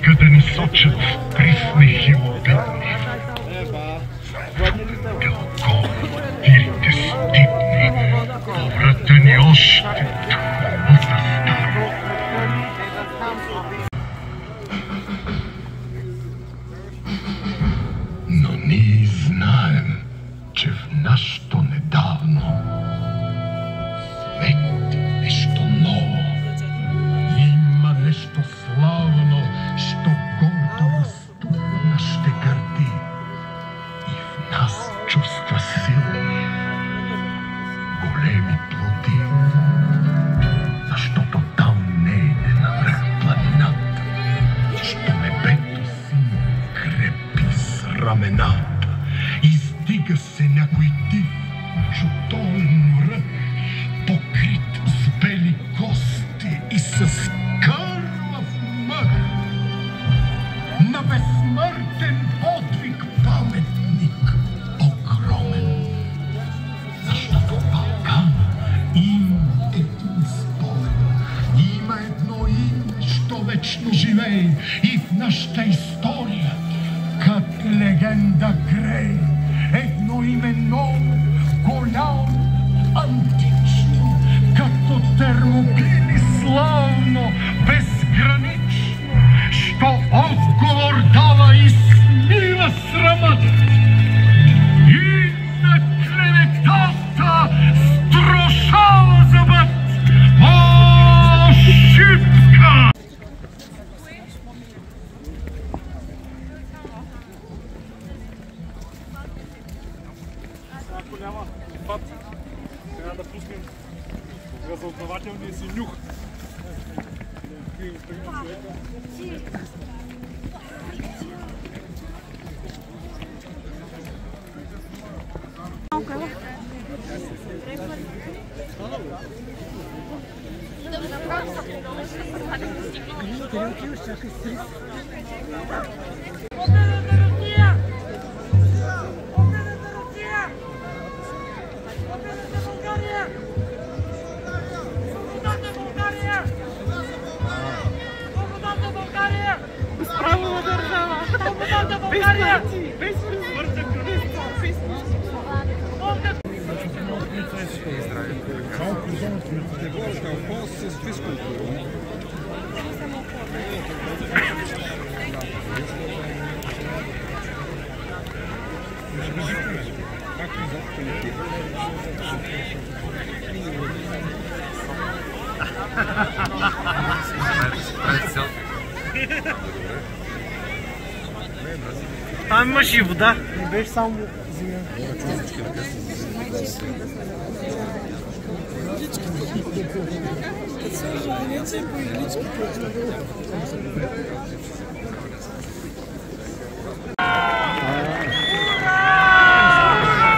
нека да ни сочат присних и обидни. Дълго дирите стипни, обрата ни още твоята стара. Но ние знаем, че в нашето недавно свети нещо ново. Има нещо славно, що гордо разтупна ще гърди. И в нас чувства силни, големи плоди, защото там не иде навръх планината, що небето си крепи с рамената. Издига се някой див, чудовен мрък, покрит с бели кости и с кървав мък. На безсмъртен подвиг паметник огромен. Защото в Балкан има един спомен, има едно име, що вечно живее и в нашата история кът легенда грее. Едно име ново, голямо, антично, като Термопили славно, безгранично, що отговор дава и смива срамът. И на клеветата строшава зъбът. О, шипка! Ако няма път, трябва да пуснем разузнавателния си нюх. Правова държава! Свободната България! Без там имаш и вода. Не беше само земя.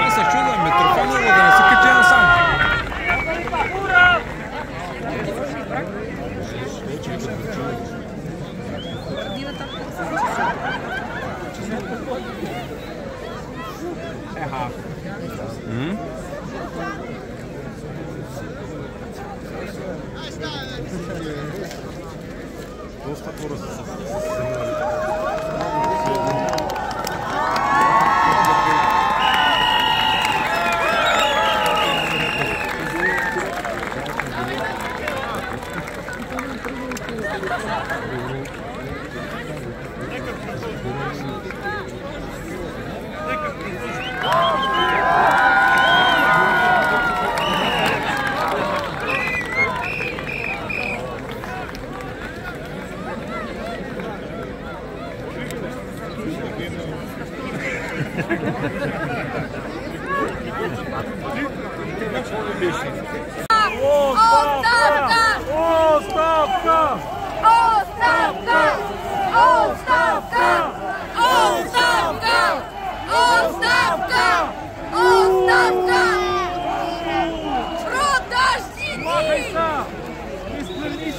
Аз се чудя, митрофона да не се качи насам. Доста хора са се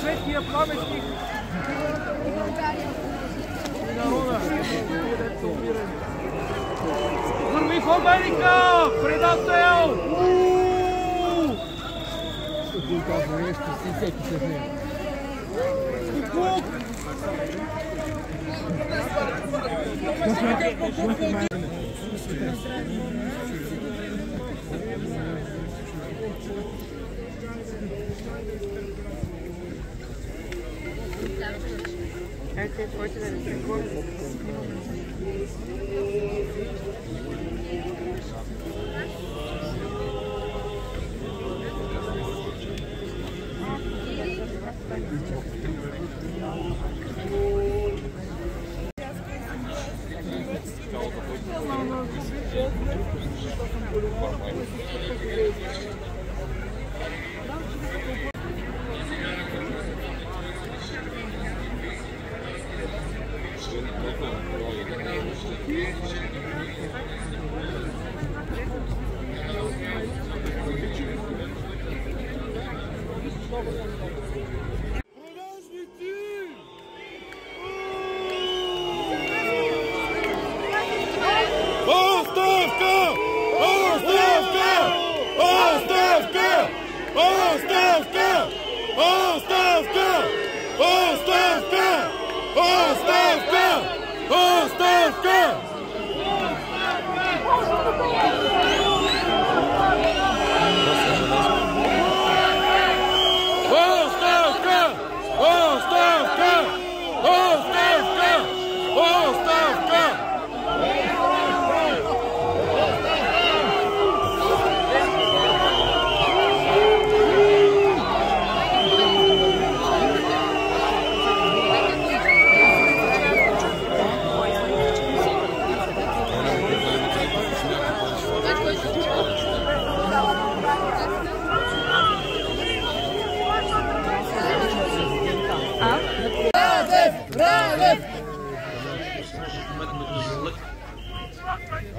светия паметник народа. Върви в Америка! Предател! Ще ти казва нещо, си всеки се в него.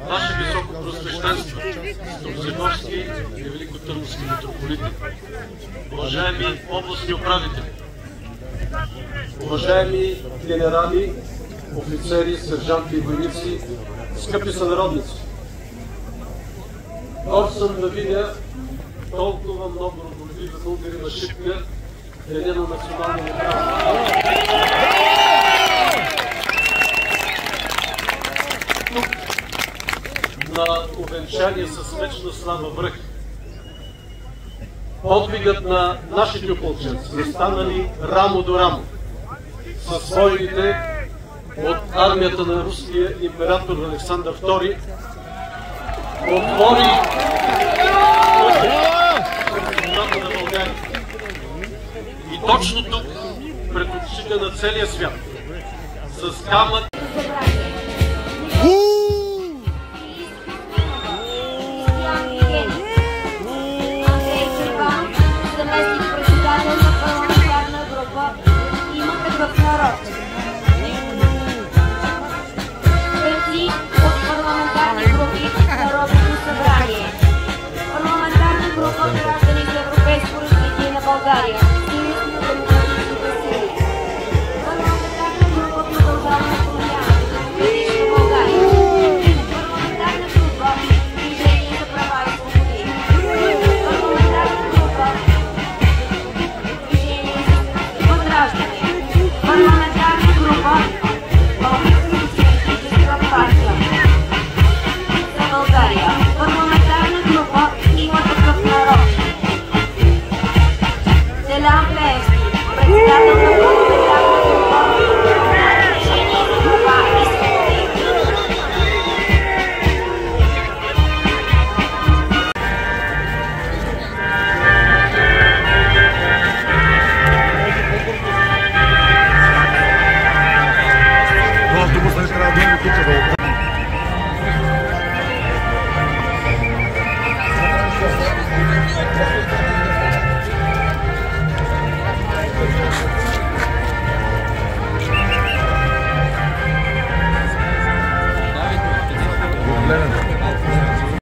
Ваше Високопросвещенство, Струмсегорски и Великотърновски митрополити, уважаеми областни управители, уважаеми генерали, офицери, сержанти и войници, скъпи сънародници! Горд съм да видя толкова много родолюбиви българи на Шипка в деня на националния празник. На увенчание с вечна слава връх. Подвигът на нашите опълченци, застанали рамо до рамо със своите от армията на руския император Александър II, отвори страната на България. И точно тук, пред очите на целия свят, с камък заместник-председател на парламентарна група „Има такъв народ“.